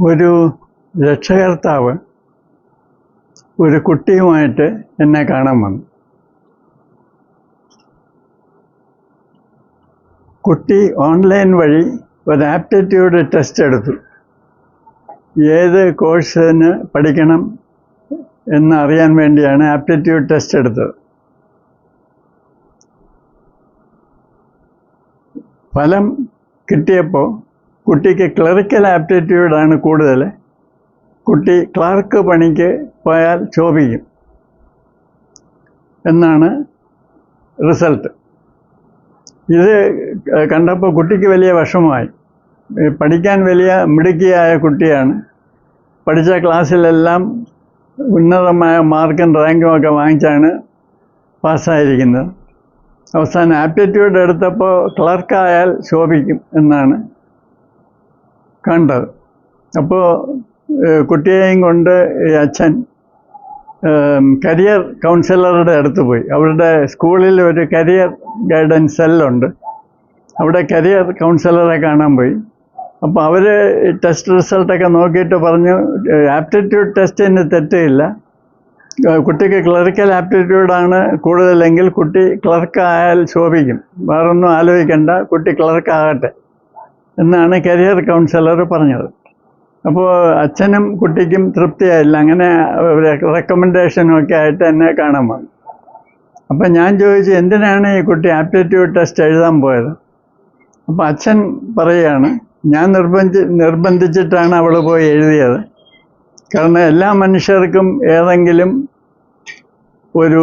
ഒരു രക്ഷകർത്താവ് ഒരു കുട്ടിയുമായിട്ട് എന്നെ കാണാൻ വന്നു. കുട്ടി ഓൺലൈൻ വഴി ഒരു ആപ്റ്റിറ്റ്യൂഡ് ടെസ്റ്റ് എടുത്തു. ഏത് കോഴ്സിന് പഠിക്കണം എന്നറിയാൻ വേണ്ടിയാണ് ആപ്റ്റിറ്റ്യൂഡ് ടെസ്റ്റ് എടുത്തത്. ഫലം കിട്ടിയപ്പോൾ കുട്ടിക്ക് ക്ലറിക്കൽ ആപ്റ്റിറ്റ്യൂഡാണ് കൂടുതൽ. കുട്ടി ക്ലർക്ക് പണിക്ക് പോയാൽ ശോഭിക്കും എന്നാണ് റിസൾട്ട്. ഇത് കണ്ടപ്പോൾ കുട്ടിക്ക് വലിയ വിഷമമായി. പഠിക്കാൻ വലിയ മിടുക്കിയായ കുട്ടിയാണ്. പഠിച്ച ക്ലാസ്സിലെല്ലാം ഉന്നതമായ മാർക്കും റാങ്കും ഒക്കെ വാങ്ങിച്ചാണ് പാസ്സായിരിക്കുന്നത്. അവസാനം ആപ്റ്റിറ്റ്യൂഡ് എടുത്തപ്പോൾ ക്ലർക്കായാൽ ശോഭിക്കും എന്നാണ് കണ്ടത്. അപ്പോൾ കുട്ടിയെയും കൊണ്ട് അച്ഛൻ കരിയർ കൗൺസിലറുടെ അടുത്ത് പോയി. അവരുടെ സ്കൂളിൽ ഒരു കരിയർ ഗൈഡൻസ് സെല്ലുണ്ട്. അവിടെ കരിയർ കൗൺസിലറെ കാണാൻ പോയി. അപ്പോൾ അവർ ടെസ്റ്റ് റിസൾട്ടൊക്കെ നോക്കിയിട്ട് പറഞ്ഞു, ആപ്റ്റിറ്റ്യൂഡ് ടെസ്റ്റിന് തെറ്റില്ല, കുട്ടിക്ക് ക്ലറിക്കൽ ആപ്റ്റിറ്റ്യൂഡാണ് കൂടുതലെങ്കിൽ കുട്ടി ക്ലർക്കായാൽ ശോഭിക്കും, വേറൊന്നും ആലോചിക്കേണ്ട, കുട്ടി ക്ലർക്കാകട്ടെ എന്നാണ് കരിയർ കൗൺസിലർ പറഞ്ഞത്. അപ്പോൾ അച്ഛനും കുട്ടിക്കും തൃപ്തിയായില്ല. അങ്ങനെ റെക്കമെൻഡേഷനൊക്കെ ആയിട്ട് എന്നെ കാണാൻ വന്നു. അപ്പം ഞാൻ ചോദിച്ചു, എന്തിനാണ് ഈ കുട്ടി ആപ്റ്റിറ്റ്യൂഡ് ടെസ്റ്റ് എഴുതാൻ പോയത്? അപ്പോൾ അച്ഛൻ പറയുകയാണ്, ഞാൻ നിർബന്ധിച്ചിട്ടാണ് അവൾ പോയി എഴുതിയത്. കാരണം എല്ലാ മനുഷ്യർക്കും ഏതെങ്കിലും ഒരു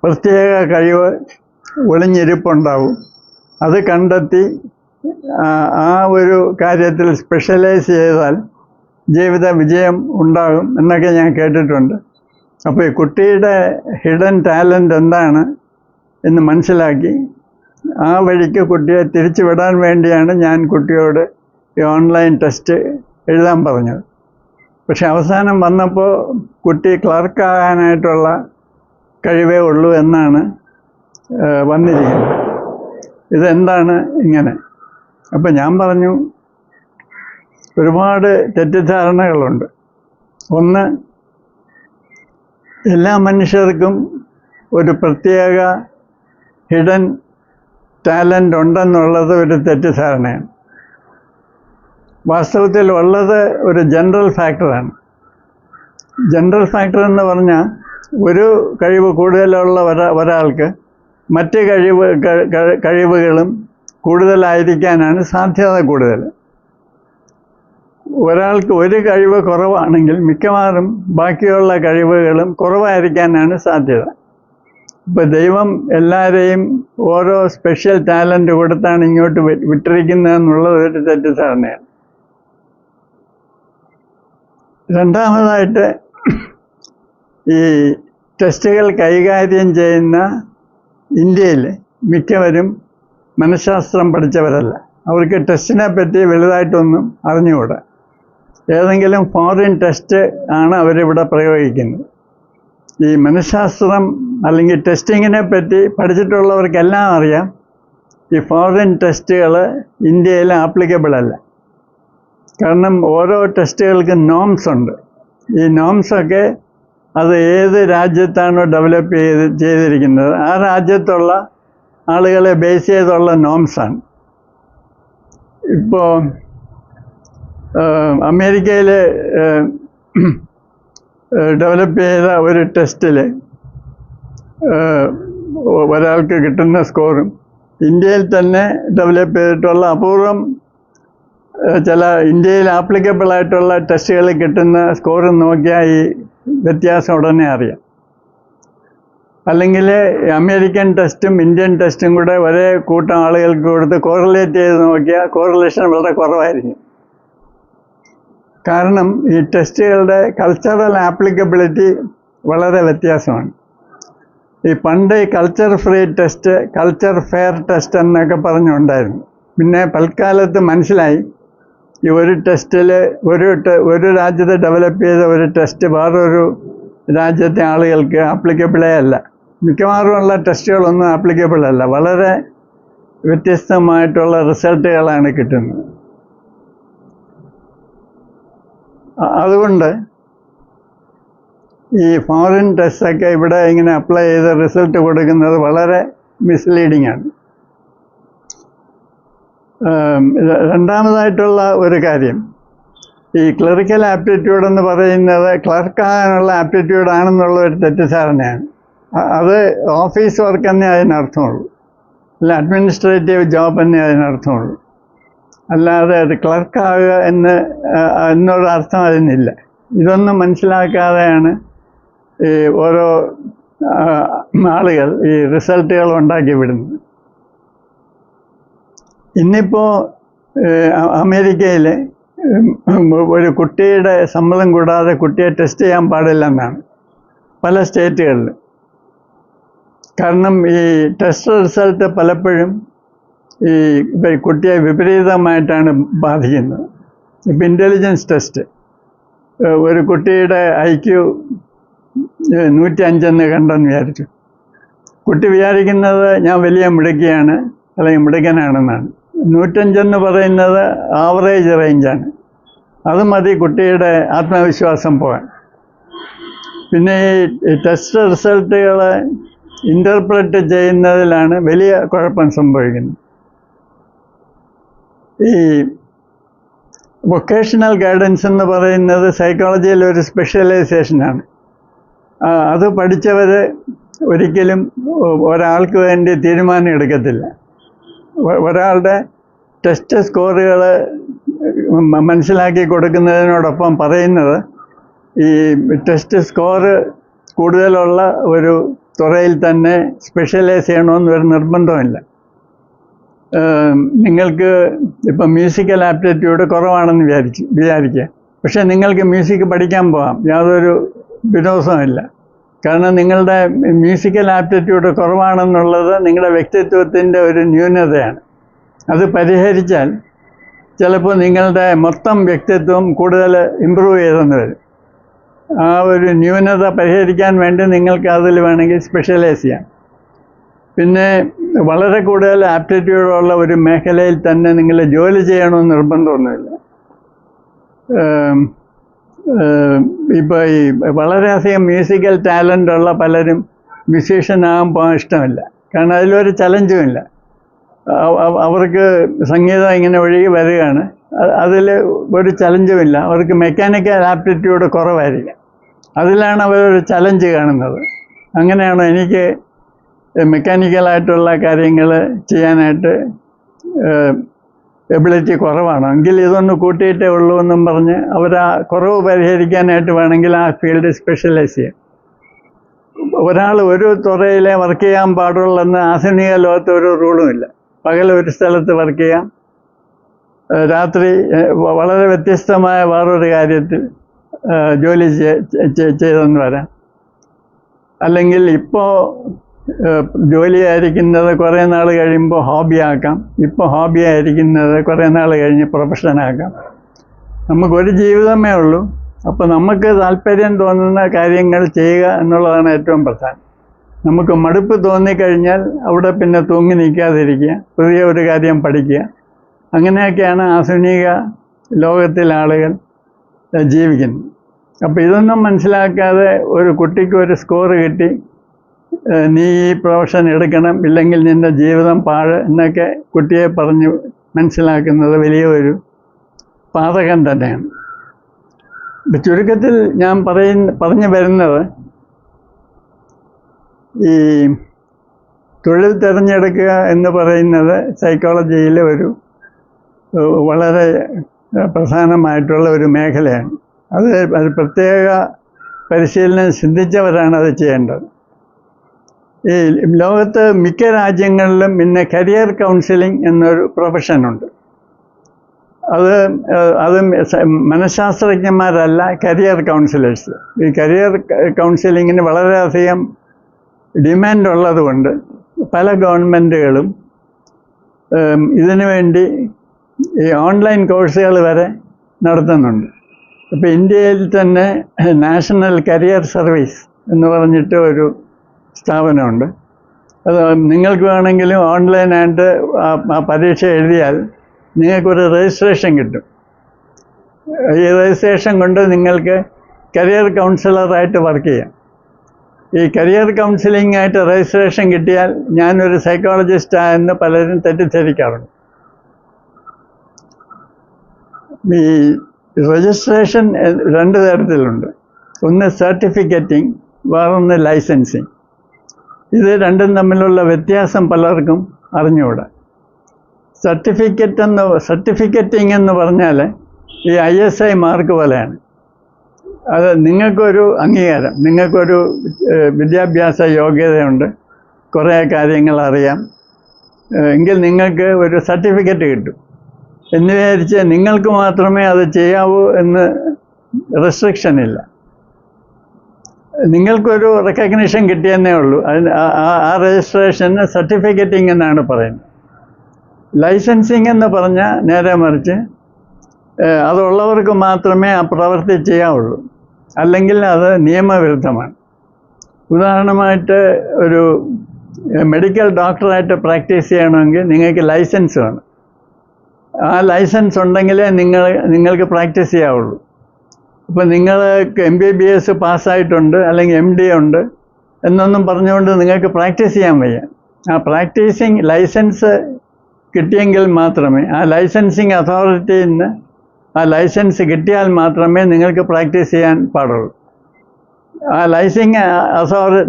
പ്രത്യേക കഴിവ് ഒളിഞ്ഞിരിപ്പുണ്ടാവും. അത് കണ്ടെത്തി ആ ഒരു കാര്യത്തിൽ സ്പെഷ്യലൈസ് ചെയ്താൽ ജീവിത വിജയം ഉണ്ടാകും എന്നൊക്കെ ഞാൻ കേട്ടിട്ടുണ്ട്. അപ്പോൾ ഈ കുട്ടിയുടെ ഹിഡൻ ടാലൻ്റ് എന്താണ് എന്ന് മനസ്സിലാക്കി ആ വഴിക്ക് കുട്ടിയെ തിരിച്ചു വിടാൻ വേണ്ടിയാണ് ഞാൻ കുട്ടിയോട് ഈ ഓൺലൈൻ ടെസ്റ്റ് എഴുതാൻ പറഞ്ഞത്. പക്ഷെ അവസാനം വന്നപ്പോൾ കുട്ടി ക്ലർക്കാകാനായിട്ടുള്ള കഴിവേ ഉള്ളൂ എന്നാണ് വന്നിരിക്കുന്നത്. ഇതെന്താണ് ഇങ്ങനെ? അപ്പം ഞാൻ പറഞ്ഞു, ഒരുപാട് തെറ്റിദ്ധാരണകളുണ്ട്. ഒന്ന്, എല്ലാ മനുഷ്യർക്കും ഒരു പ്രത്യേക ഹിഡൻ ടാലൻ്റ് ഉണ്ടെന്നുള്ളത് ഒരു തെറ്റിദ്ധാരണയാണ്. വാസ്തവത്തിൽ ഉള്ളത് ഒരു ജനറൽ ഫാക്ടറാണ്. ജനറൽ ഫാക്ടർ എന്ന് പറഞ്ഞാൽ ഒരു കഴിവ് കൂടുതലുള്ള ഒരാൾക്ക് മറ്റ് കഴിവുകളും കൂടുതലായിരിക്കാനാണ് സാധ്യത കൂടുതൽ. ഒരാൾക്ക് ഒരു കഴിവ് കുറവാണെങ്കിൽ മിക്കവാറും ബാക്കിയുള്ള കഴിവുകളും കുറവായിരിക്കാനാണ് സാധ്യത. ഇപ്പോൾ ദൈവം എല്ലാവരെയും ഓരോ സ്പെഷ്യൽ ടാലൻ്റ് കൊടുത്താണ് ഇങ്ങോട്ട് വിട്ടിരിക്കുന്നതെന്നുള്ളത് ഒരു തെറ്റിദ്ധാരണയാണ്. രണ്ടാമതായിട്ട്, ഈ ടെസ്റ്റുകൾ കൈകാര്യം ചെയ്യുന്ന ഇന്ത്യയിൽ മിക്കവരും മനഃശാസ്ത്രം പഠിച്ചവരല്ല. അവർക്ക് ടെസ്റ്റിനെ പറ്റി വലുതായിട്ടൊന്നും അറിഞ്ഞുകൂടാ. ഏതെങ്കിലും ഫോറിൻ ടെസ്റ്റ് ആണ് അവരിവിടെ പ്രയോഗിക്കുന്നത്. ഈ മനഃശാസ്ത്രം അല്ലെങ്കിൽ ടെസ്റ്റിങ്ങിനെ പറ്റി പഠിച്ചിട്ടുള്ളവർക്കെല്ലാം അറിയാം, ഈ ഫോറിൻ ടെസ്റ്റുകൾ ഇന്ത്യയിൽ ആപ്ലിക്കബിൾ അല്ല. കാരണം ഓരോ ടെസ്റ്റുകൾക്കും നോംസ് ഉണ്ട്. ഈ നോംസൊക്കെ അത് ഏത് രാജ്യത്താണോ ഡെവലപ്പ് ചെയ്തിരിക്കുന്നത് ആ രാജ്യത്തുള്ള ആളുകളെ ബേസ് ചെയ്തുള്ള നോംസാണ്. ഇപ്പോൾ അമേരിക്കയിൽ ഡെവലപ്പ് ചെയ്ത ഒരു ടെസ്റ്റിൽ ഒരാൾക്ക് കിട്ടുന്ന സ്കോറും ഇന്ത്യയിൽ തന്നെ ഡെവലപ്പ് ചെയ്തിട്ടുള്ള അപൂർവം ചില ഇന്ത്യയിൽ ആപ്ലിക്കബിളായിട്ടുള്ള ടെസ്റ്റുകളിൽ കിട്ടുന്ന സ്കോറും നോക്കിയാൽ ഈ വ്യത്യാസം ഉടനെ അറിയാം. അല്ലെങ്കിൽ അമേരിക്കൻ ടെസ്റ്റും ഇന്ത്യൻ ടെസ്റ്റും കൂടെ ഒരേ കൂട്ടം ആളുകൾക്ക് കൊടുത്ത് കോറിലേറ്റ് ചെയ്ത് നോക്കിയാൽ കോറിലേഷൻ വളരെ കുറവായിരിക്കും. കാരണം ഈ ടെസ്റ്റുകളുടെ കൾച്ചറൽ ആപ്ലിക്കബിലിറ്റി വളരെ വ്യത്യാസമാണ്. ഈ പണ്ട് culture free test, culture fair test എന്നൊക്കെ പറഞ്ഞുണ്ടായിരുന്നു. പിന്നെ പിൽക്കാലത്ത് മനസ്സിലായി ഈ ഒരു ടെസ്റ്റിൽ ഒരു രാജ്യത്ത് ഡെവലപ്പ് ചെയ്ത ഒരു ടെസ്റ്റ് വേറൊരു രാജ്യത്തെ ആളുകൾക്ക് ആപ്ലിക്കബിളേ അല്ല. മിക്കവാറുമുള്ള ടെസ്റ്റുകളൊന്നും ആപ്ലിക്കബിൾ അല്ല. വളരെ വ്യത്യസ്തമായിട്ടുള്ള റിസൾട്ടുകളാണ് കിട്ടുന്നത്. അതുകൊണ്ട് ഈ ഫോറിൻ ടെസ്റ്റൊക്കെ ഇവിടെ ഇങ്ങനെ അപ്ലൈ ചെയ്ത് റിസൾട്ട് കൊടുക്കുന്നത് വളരെ മിസ്ലീഡിംഗ് ആണ്. രണ്ടാമതായിട്ടുള്ള ഒരു കാര്യം, ഈ ക്ലറിക്കൽ ആപ്റ്റിറ്റ്യൂഡ് എന്ന് പറയുന്നത് ക്ലർക്കാകാനുള്ള ആപ്റ്റിറ്റ്യൂഡ് ആണെന്നുള്ള ഒരു തെറ്റിദ്ധാരണയാണ്. അത് ഓഫീസ് വർക്ക് എന്നേ അതിനർത്ഥമുള്ളൂ, അല്ല അഡ്മിനിസ്ട്രേറ്റീവ് ജോബ് എന്നേ അതിനർത്ഥമുള്ളൂ. അല്ലാതെ അത് ക്ലർക്കാകുക എന്നൊരർത്ഥം അതിനില്ല. ഇതൊന്നും മനസ്സിലാക്കാതെയാണ് ഈ ഓരോ ആളുകൾ ഈ റിസൾട്ടുകൾ ഉണ്ടാക്കി വിടുന്നത്. ഇന്നിപ്പോൾ അമേരിക്കയിൽ ഒരു കുട്ടിയുടെ സമ്മതം കൂടാതെ കുട്ടിയെ ടെസ്റ്റ് ചെയ്യാൻ പാടില്ലെന്നാണ് പല സ്റ്റേറ്റുകളിലും. കാരണം ഈ ടെസ്റ്റ് റിസൾട്ട് പലപ്പോഴും ഈ കുട്ടിയെ വിപരീതമായിട്ടാണ് ബാധിക്കുന്നത്. ഇപ്പം ഇൻ്റലിജൻസ് ടെസ്റ്റ്, ഒരു കുട്ടിയുടെ IQ 105 കണ്ടെന്ന് വിചാരിച്ചു. കുട്ടി വിചാരിക്കുന്നത് ഞാൻ വലിയ മിടുക്കിയാണ് അല്ലെങ്കിൽ മിടുക്കനാണെന്നാണ്. 105 പറയുന്നത് ആവറേജ് റേഞ്ചാണ്. അത് മതി കുട്ടിയുടെ ആത്മവിശ്വാസം പോകാൻ. പിന്നെ ഈ ടെസ്റ്റ് റിസൾട്ടുകൾ ഇൻ്റർപ്രറ്റ് ചെയ്യുന്നതിലാണ് വലിയ കുഴപ്പം സംഭവിക്കുന്നത്. ഈ വൊക്കേഷണൽ ഗൈഡൻസ് എന്ന് പറയുന്നത് സൈക്കോളജിയിൽ ഒരു സ്പെഷ്യലൈസേഷനാണ്. അത് പഠിച്ചവർ ഒരിക്കലും ഒരാൾക്ക് വേണ്ടി തീരുമാനം എടുക്കത്തില്ല. ഒരാളുടെ ടെസ്റ്റ് സ്കോറുകൾ മനസ്സിലാക്കി കൊടുക്കുന്നതിനോടൊപ്പം പറയുന്നത് ഈ ടെസ്റ്റ് സ്കോറ് കൂടുതലുള്ള ഒരു തുറയിൽ തന്നെ സ്പെഷ്യലൈസ് ചെയ്യണമെന്നൊരു നിർബന്ധമില്ല. നിങ്ങൾക്ക് ഇപ്പം മ്യൂസിക്കൽ ആപ്റ്റിറ്റ്യൂഡ് കുറവാണെന്ന് വിചാരിക്കുക, പക്ഷേ നിങ്ങൾക്ക് മ്യൂസിക് പഠിക്കാൻ പോകാം, യാതൊരു വിരോധവുമില്ല. കാരണം നിങ്ങളുടെ മ്യൂസിക്കൽ ആപ്റ്റിറ്റ്യൂഡ് കുറവാണെന്നുള്ളത് നിങ്ങളുടെ വ്യക്തിത്വത്തിൻ്റെ ഒരു ന്യൂനതയാണ്. അത് പരിഹരിച്ചാൽ ചിലപ്പോൾ നിങ്ങളുടെ മൊത്തം വ്യക്തിത്വം കൂടുതൽ ഇമ്പ്രൂവ് ചെയ്തെന്ന് വരും. ആ ഒരു ന്യൂനത പരിഹരിക്കാൻ വേണ്ടി നിങ്ങൾക്ക് അതിൽ വേണമെങ്കിൽ സ്പെഷ്യലൈസ് ചെയ്യാം. പിന്നെ വളരെ കൂടുതൽ ആപ്റ്റിറ്റ്യൂഡുള്ള ഒരു മേഖലയിൽ തന്നെ നിങ്ങൾ ജോലി ചെയ്യണമെന്ന് നിർബന്ധമൊന്നുമില്ല. ഇപ്പോൾ ഈ വളരെയധികം മ്യൂസിക്കൽ ടാലൻ്റ് ഉള്ള പലരും മ്യൂസീഷ്യനാകാൻ പോകാൻ ഇഷ്ടമില്ല. കാരണം അതിലൊരു ചലഞ്ചുമില്ല. അവർക്ക് സംഗീതം ഇങ്ങനെ ഒഴുകി വരികയാണ്, അതിൽ ഒരു ചലഞ്ചുമില്ല. അവർക്ക് മെക്കാനിക്കൽ ആപ്റ്റിറ്റ്യൂഡ് കുറവായിരിക്കും, അതിലാണ് അവരൊരു ചലഞ്ച് കാണുന്നത്. അങ്ങനെയാണ് എനിക്ക് മെക്കാനിക്കലായിട്ടുള്ള കാര്യങ്ങൾ ചെയ്യാനായിട്ട് എബിലിറ്റി കുറവാണ്, എങ്കിൽ ഇതൊന്ന് കൂട്ടിയിട്ടേ ഉള്ളൂ എന്നും പറഞ്ഞ് അവർ ആ കുറവ് പരിഹരിക്കാനായിട്ട് വേണമെങ്കിൽ ആ ഫീൽഡ് സ്പെഷ്യലൈസ് ചെയ്യും. ഒരാൾ ഒരു തുറയിലെ വർക്ക് ചെയ്യാൻ പാടുള്ളെന്ന് ആധുനിക ലോകത്ത് ഒരു റൂളുമില്ല. പകൽ ഒരു സ്ഥലത്ത് വർക്ക് ചെയ്യാം, രാത്രി വളരെ വ്യത്യസ്തമായ വേറൊരു കാര്യത്തിൽ ജോലി ചെയ്തെന്ന് വരാം. അല്ലെങ്കിൽ ഇപ്പോൾ ജോലിയായിരിക്കുന്നത് കുറേ നാൾ കഴിയുമ്പോൾ ഹോബിയാക്കാം, ഇപ്പോൾ ഹോബിയായിരിക്കുന്നത് കുറേ നാൾ കഴിഞ്ഞ് പ്രൊഫഷനാക്കാം. നമുക്കൊരു ജീവിതമേ ഉള്ളൂ. അപ്പോൾ നമുക്ക് താല്പര്യം തോന്നുന്ന കാര്യങ്ങൾ ചെയ്യുക എന്നുള്ളതാണ് ഏറ്റവും പ്രധാനം. നമുക്ക് മടുപ്പ് തോന്നിക്കഴിഞ്ഞാൽ അവിടെ പിന്നെ തൂങ്ങി നിൽക്കാതിരിക്കുക, പുതിയ ഒരു കാര്യം പഠിക്കുക. അങ്ങനെയൊക്കെയാണ് ആധുനിക ലോകത്തിലെ ആളുകൾ ജീവിക്കുന്നത്. അപ്പോൾ ഇതൊന്നും മനസ്സിലാക്കാതെ ഒരു കുട്ടിക്ക് ഒരു സ്കോർ കിട്ടി, നീ ഈ പ്രൊഫഷൻ എടുക്കണം, ഇല്ലെങ്കിൽ നിൻ്റെ ജീവിതം പാഴ് എന്നൊക്കെ കുട്ടിയെ പറഞ്ഞ് മനസ്സിലാക്കുന്നത് വലിയൊരു പാതകം തന്നെയാണ്. ചുരുക്കത്തിൽ ഞാൻ പറഞ്ഞു വരുന്നത്, ഈ തൊഴിൽ തിരഞ്ഞെടുക്കുക എന്ന് പറയുന്നത് സൈക്കോളജിയിൽ ഒരു വളരെ പ്രധാനമായിട്ടുള്ള ഒരു മേഖലയാണ്. അത് പ്രത്യേക പരിശീലനം സിദ്ധിച്ചവരാണ് അത് ചെയ്യേണ്ടത്. ഈ ലോകത്ത് മിക്ക രാജ്യങ്ങളിലും പിന്നെ കരിയർ കൗൺസിലിംഗ് എന്നൊരു പ്രൊഫഷനുണ്ട്. അത് മനഃശാസ്ത്രജ്ഞന്മാരല്ല, കരിയർ കൗൺസിലേഴ്സ്. ഈ കരിയർ കൗൺസിലിങ്ങിന് വളരെയധികം ഡിമാൻഡ് ഉള്ളതുകൊണ്ട് പല ഗവൺമെൻറ്റുകളും ഇതിനു വേണ്ടി ഈ ഓൺലൈൻ കോഴ്സുകൾ വരെ നടത്തുന്നുണ്ട്. ഇപ്പോൾ ഇന്ത്യയിൽ തന്നെ നാഷണൽ കരിയർ സർവീസ് എന്ന് പറഞ്ഞിട്ട് ഒരു സ്ഥാപനമുണ്ട്. അത് നിങ്ങൾക്ക് വേണമെങ്കിലും ഓൺലൈനായിട്ട് ആ പരീക്ഷ എഴുതിയാൽ നിങ്ങൾക്കൊരു രജിസ്ട്രേഷൻ കിട്ടും. ഈ രജിസ്ട്രേഷൻ കൊണ്ട് നിങ്ങൾക്ക് കരിയർ കൗൺസിലറായിട്ട് വർക്ക് ചെയ്യാം. ഈ കരിയർ കൗൺസിലിംഗ് ആയിട്ട് രജിസ്ട്രേഷൻ കിട്ടിയാൽ ഞാനൊരു സൈക്കോളജിസ്റ്റായെന്ന് പലരും തെറ്റിദ്ധരിക്കാറുണ്ട്. ഈ രജിസ്ട്രേഷൻ രണ്ട് തരത്തിലുണ്ട്. ഒന്ന് സർട്ടിഫിക്കറ്റിംഗ്, വേറൊന്ന് ലൈസൻസിങ്. ഇത് രണ്ടും തമ്മിലുള്ള വ്യത്യാസം പലർക്കും അറിഞ്ഞുകൂടാ. സർട്ടിഫിക്കറ്റിംഗ് എന്ന് പറഞ്ഞാൽ ഈ ISI മാർക്ക് പോലെയാണ്. അത് നിങ്ങൾക്കൊരു അംഗീകാരം, നിങ്ങൾക്കൊരു വിദ്യാഭ്യാസ യോഗ്യതയുണ്ട്, കുറേ കാര്യങ്ങൾ അറിയാം, എങ്കിൽ നിങ്ങൾക്ക് ഒരു സർട്ടിഫിക്കറ്റ് കിട്ടും എന്ന് വിചാരിച്ച് നിങ്ങൾക്ക് മാത്രമേ അത് ചെയ്യാവൂ എന്ന് റെസ്ട്രിക്ഷൻ ഇല്ല. നിങ്ങൾക്കൊരു റെക്കഗ്നിഷൻ കിട്ടിയെന്നേ ഉള്ളൂ. അതിന് ആ രജിസ്ട്രേഷന് സർട്ടിഫിക്കറ്റിംഗ് എന്നാണ് പറയുന്നത്. ലൈസൻസിങ് എന്ന് പറഞ്ഞാൽ നേരെ മറിച്ച് അതുള്ളവർക്ക് മാത്രമേ ആ പ്രവൃത്തി ചെയ്യാവുള്ളൂ, അല്ലെങ്കിൽ അത് നിയമവിരുദ്ധമാണ്. ഉദാഹരണമായിട്ട് ഒരു മെഡിക്കൽ ഡോക്ടറായിട്ട് പ്രാക്ടീസ് ചെയ്യണമെങ്കിൽ നിങ്ങൾക്ക് ലൈസൻസ് വേണം. ആ ലൈസൻസ് ഉണ്ടെങ്കിലേ നിങ്ങൾക്ക് പ്രാക്ടീസ് ചെയ്യാവുള്ളൂ. അപ്പോൾ നിങ്ങൾക്ക് MBBS പാസ്സായിട്ടുണ്ട് അല്ലെങ്കിൽ MD ഉണ്ട് എന്നൊന്നും പറഞ്ഞുകൊണ്ട് നിങ്ങൾക്ക് പ്രാക്ടീസ് ചെയ്യാൻ വയ്യ. ആ പ്രാക്ടീസിങ് ലൈസൻസ് കിട്ടിയെങ്കിൽ മാത്രമേ, ആ ലൈസൻസിങ് അതോറിറ്റിയിൽ നിന്ന് ആ ലൈസൻസ് കിട്ടിയാൽ മാത്രമേ നിങ്ങൾക്ക് പ്രാക്ടീസ് ചെയ്യാൻ പാടുള്ളൂ. ആ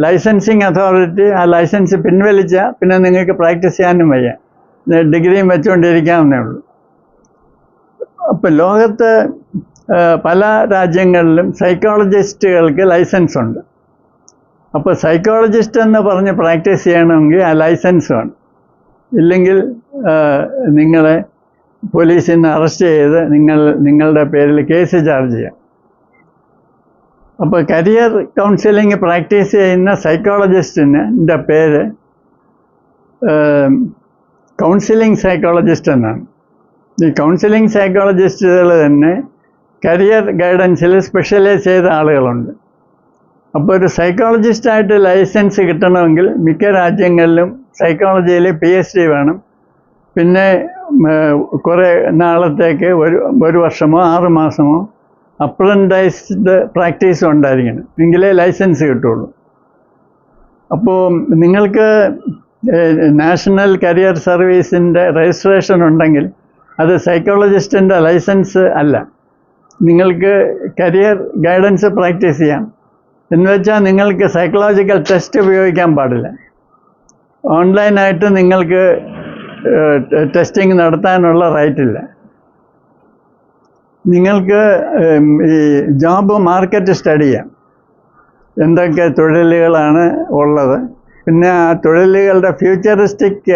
ലൈസൻസിങ് അതോറിറ്റി ആ ലൈസൻസ് പിൻവലിച്ചാൽ പിന്നെ നിങ്ങൾക്ക് പ്രാക്ടീസ് ചെയ്യാനും വയ്യ, ഡിഗ്രിയും വെച്ചുകൊണ്ടിരിക്കാവുന്നേ ഉള്ളൂ. അപ്പം ലോകത്ത് പല രാജ്യങ്ങളിലും സൈക്കോളജിസ്റ്റുകൾക്ക് ലൈസൻസ് ഉണ്ട്. അപ്പോൾ സൈക്കോളജിസ്റ്റ് എന്ന് പറഞ്ഞ് പ്രാക്ടീസ് ചെയ്യണമെങ്കിൽ ആ ലൈസൻസ് വേണം. ഇല്ലെങ്കിൽ നിങ്ങളെ പോലീസിൽ നിന്ന് അറസ്റ്റ് ചെയ്ത് നിങ്ങളുടെ പേരിൽ കേസ് ചാർജ് ചെയ്യാം. അപ്പോൾ കരിയർ കൗൺസിലിംഗ് പ്രാക്ടീസ് ചെയ്യുന്ന സൈക്കോളജിസ്റ്റിൻ്റെ പേര് കൗൺസിലിംഗ് സൈക്കോളജിസ്റ്റ് എന്നാണ്. ഈ കൗൺസിലിംഗ് സൈക്കോളജിസ്റ്റുകൾ തന്നെ കരിയർ ഗൈഡൻസിൽ സ്പെഷ്യലൈസ് ചെയ്ത ആളുകളുണ്ട്. അപ്പോൾ ഒരു സൈക്കോളജിസ്റ്റായിട്ട് ലൈസൻസ് കിട്ടണമെങ്കിൽ മിക്ക രാജ്യങ്ങളിലും സൈക്കോളജിയിൽ PhD വേണം. പിന്നെ കുറേ നാളത്തേക്ക് ഒരു വർഷമോ 6 മാസമോ അപ്രൻറ്റൈസ്ഡ് പ്രാക്ടീസും ഉണ്ടായിരിക്കണം, എങ്കിലേ ലൈസൻസ് കിട്ടുള്ളൂ. അപ്പോൾ നിങ്ങൾക്ക് നാഷണൽ കരിയർ സർവീസിൻ്റെ രജിസ്ട്രേഷൻ ഉണ്ടെങ്കിൽ അത് സൈക്കോളജിസ്റ്റിൻ്റെ ലൈസൻസ് അല്ല. നിങ്ങൾക്ക് കരിയർ ഗൈഡൻസ് പ്രാക്ടീസ് ചെയ്യാം. എന്ന് വെച്ചാൽ നിങ്ങൾക്ക് സൈക്കോളജിക്കൽ ടെസ്റ്റ് ഉപയോഗിക്കാൻ പാടില്ല. ഓൺലൈനായിട്ട് നിങ്ങൾക്ക് ടെസ്റ്റിംഗ് നടത്താനുള്ള റൈറ്റ് ഇല്ല. നിങ്ങൾക്ക് ഈ ജോബ് മാർക്കറ്റ് സ്റ്റഡി ചെയ്യാം, എന്തൊക്കെ തൊഴിലുകളാണ് ഉള്ളത്, പിന്നെ ആ തൊഴിലുകളുടെ ഫ്യൂച്ചറിസ്റ്റിക്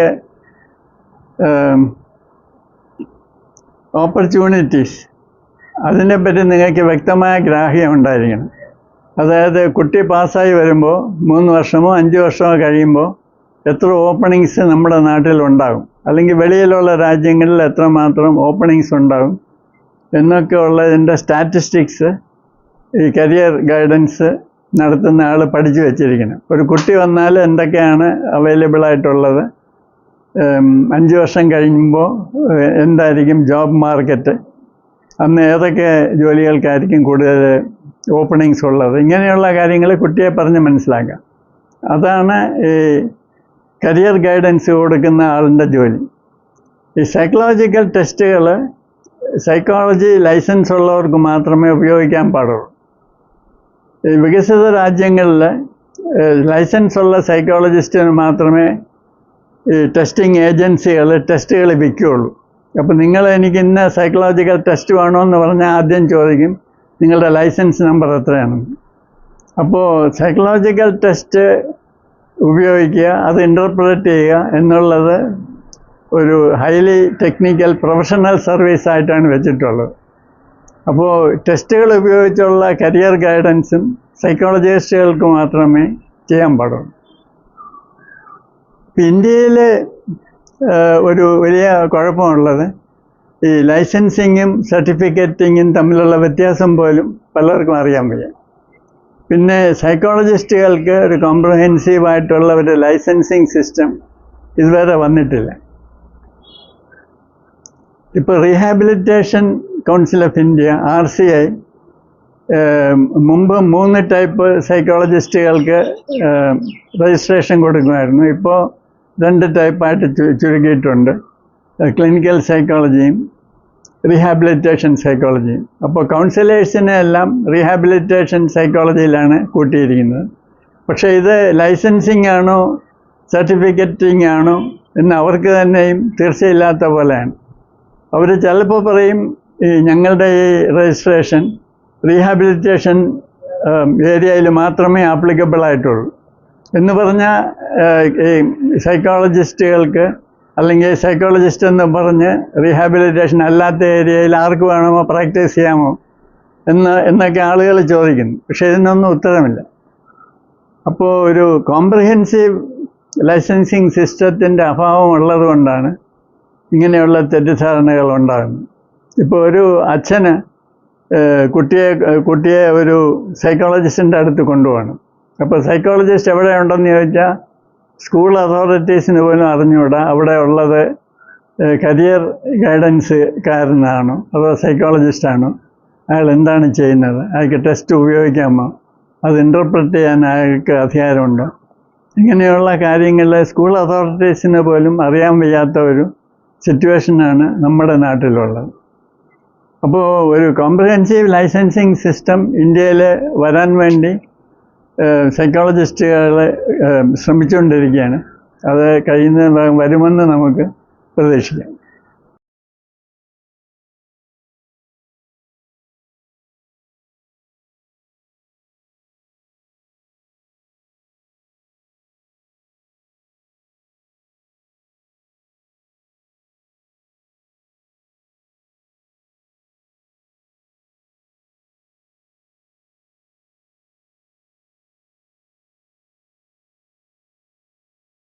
ഓപ്പർച്യൂണിറ്റീസ് അതിനെപ്പറ്റി നിങ്ങൾക്ക് വ്യക്തമായ ഗ്രാഹ്യം ഉണ്ടായിരിക്കണം. അതായത് കുട്ടി പാസ്സായി വരുമ്പോൾ 3 വർഷമോ 5 വർഷമോ കഴിയുമ്പോൾ എത്ര ഓപ്പണിങ്സ് നമ്മുടെ നാട്ടിലുണ്ടാകും, അല്ലെങ്കിൽ വെളിയിലുള്ള രാജ്യങ്ങളിൽ എത്രമാത്രം ഓപ്പണിങ്സ് ഉണ്ടാകും എന്നൊക്കെ ഉള്ളതിൻ്റെ സ്റ്റാറ്റിസ്റ്റിക്സ് ഈ കരിയർ ഗൈഡൻസ് നടത്തുന്ന ആൾ പഠിച്ചു വച്ചിരിക്കണം. ഒരു കുട്ടി വന്നാൽ എന്തൊക്കെയാണ് അവൈലബിൾ ആയിട്ടുള്ളത്, 5 വർഷം കഴിയുമ്പോൾ എന്തായിരിക്കും ജോബ് മാർക്കറ്റ്, അന്ന് ഏതൊക്കെ ജോലികൾക്കായിരിക്കും കൂടുതൽ ഓപ്പണിങ്സ് ഉള്ളത്, ഇങ്ങനെയുള്ള കാര്യങ്ങൾ കുട്ടിയെ പറഞ്ഞ് മനസ്സിലാക്കാം. അതാണ് ഈ കരിയർ ഗൈഡൻസ് കൊടുക്കുന്ന ആളിൻ്റെ ജോലി. ഈ സൈക്കോളജിക്കൽ ടെസ്റ്റുകൾ സൈക്കോളജി ലൈസൻസ് ഉള്ളവർക്ക് മാത്രമേ ഉപയോഗിക്കാൻ പാടുള്ളൂ. ഈ വികസിത രാജ്യങ്ങളിൽ ലൈസൻസ് ഉള്ള സൈക്കോളജിസ്റ്റിന് മാത്രമേ ഈ ടെസ്റ്റിംഗ് ഏജൻസികൾ ടെസ്റ്റുകൾ വിൽക്കുകയുള്ളൂ. അപ്പോൾ എനിക്ക് ഇന്ന സൈക്കോളജിക്കൽ ടെസ്റ്റ് വേണമെന്ന് പറഞ്ഞാൽ ആദ്യം ചോദിക്കും നിങ്ങളുടെ ലൈസൻസ് നമ്പർ എത്രയാണെന്ന്. അപ്പോൾ സൈക്കോളജിക്കൽ ടെസ്റ്റ് ഉപയോഗിക്കുക, അത് ഇൻ്റർപ്രറ്റ് ചെയ്യുക എന്നുള്ളത് ഒരു ഹൈലി ടെക്നിക്കൽ പ്രൊഫഷണൽ സർവീസായിട്ടാണ് വെച്ചിട്ടുള്ളത്. അപ്പോൾ ടെസ്റ്റുകൾ ഉപയോഗിച്ചുള്ള കരിയർ ഗൈഡൻസും സൈക്കോളജിസ്റ്റുകൾക്ക് മാത്രമേ ചെയ്യാൻ പാടുള്ളൂ. ഇന്ത്യയിൽ ഒരു വലിയ കുഴപ്പമുള്ളത് ഈ ലൈസൻസിങ്ങും സർട്ടിഫിക്കറ്റിങ്ങും തമ്മിലുള്ള വ്യത്യാസം പോലും പലർക്കും അറിയാൻ വയ്യ. പിന്നെ സൈക്കോളജിസ്റ്റുകൾക്ക് ഒരു കോംപ്രഹെൻസീവായിട്ടുള്ള ഒരു ലൈസൻസിങ് സിസ്റ്റം ഇതുവരെ വന്നിട്ടില്ല. ഇപ്പോൾ rehabilitation council of India RCI മുമ്പ് 3 ടൈപ്പ് സൈക്കോളജിസ്റ്റുകൾക്ക് രജിസ്ട്രേഷൻ കൊടുക്കുമായിരുന്നു. ഇപ്പോൾ 2 ടൈപ്പായിട്ട് ചുരുക്കിയിട്ടുണ്ട്. Clinical സൈക്കോളജിയും rehabilitation സൈക്കോളജിയും. അപ്പോൾ കൗൺസിലേഴ്സിനെ എല്ലാം റീഹാബിലിറ്റേഷൻ സൈക്കോളജിയിലാണ് കൂട്ടിയിരിക്കുന്നത്. പക്ഷേ ഇത് ലൈസൻസിങ് ആണോ സർട്ടിഫിക്കറ്റിംഗ് ആണോ എന്ന് അവർക്ക് തന്നെയും തീർച്ചയില്ലാത്ത പോലെയാണ്. അവർ ചിലപ്പോൾ പറയും ഞങ്ങളുടെ ഈ രജിസ്ട്രേഷൻ റീഹാബിലിറ്റേഷൻ ഏരിയയിൽ മാത്രമേ ആപ്ലിക്കബിൾ ആയിട്ടുള്ളൂ എന്ന് പറഞ്ഞാൽ ഈ സൈക്കോളജിസ്റ്റുകൾക്ക് അല്ലെങ്കിൽ സൈക്കോളജിസ്റ്റ് എന്ന് പറഞ്ഞ് റീഹാബിലിറ്റേഷൻ അല്ലാത്ത ഏരിയയിൽ ആർക്ക് വേണമോ പ്രാക്ടീസ് ചെയ്യാമോ എന്നൊക്കെ ആളുകൾ ചോദിക്കുന്നു. പക്ഷേ ഇതിനൊന്നും ഉത്തരമില്ല. അപ്പോൾ ഒരു കോംപ്രിഹെൻസീവ് ലൈസൻസിങ് സിസ്റ്റത്തിൻ്റെ അഭാവം ഉള്ളതുകൊണ്ടാണ് ഇങ്ങനെയുള്ള തെറ്റിദ്ധാരണകൾ ഉണ്ടാകുന്നത്. ഇപ്പോൾ ഒരു അച്ഛന് കുട്ടിയെ ഒരു സൈക്കോളജിസ്റ്റിൻ്റെ അടുത്ത് കൊണ്ടുപോകണം. അപ്പോൾ സൈക്കോളജിസ്റ്റ് എവിടെയുണ്ടെന്ന് ചോദിച്ചാൽ സ്കൂൾ അതോറിറ്റീസിന് പോലും അറിഞ്ഞുകൂടാ അവിടെ ഉള്ളത് കരിയർ ഗൈഡൻസുകാരനാണോ അതോ സൈക്കോളജിസ്റ്റാണോ, അയാൾ എന്താണ് ചെയ്യുന്നത്, അയാൾക്ക് ടെസ്റ്റ് ഉപയോഗിക്കാമോ, അത് ഇൻ്റർപ്രറ്റ് ചെയ്യാൻ അയാൾക്ക് അധികാരമുണ്ടോ, ഇങ്ങനെയുള്ള കാര്യങ്ങൾ സ്കൂൾ അതോറിറ്റീസിന് പോലും അറിയാൻ വയ്യാത്ത ഒരു സിറ്റുവേഷനാണ് നമ്മുടെ നാട്ടിലുള്ളത്. അപ്പോൾ ഒരു കോംപ്രിഹെൻസീവ് ലൈസൻസിങ് സിസ്റ്റം ഇന്ത്യയിൽ വരാൻ വേണ്ടി സൈക്കോളജിസ്റ്റുകൾ ശ്രമിച്ചുകൊണ്ടിരിക്കുകയാണ്. അത് കഴിയുന്ന വരുമെന്ന് നമുക്ക് പ്രതീക്ഷിക്കാം.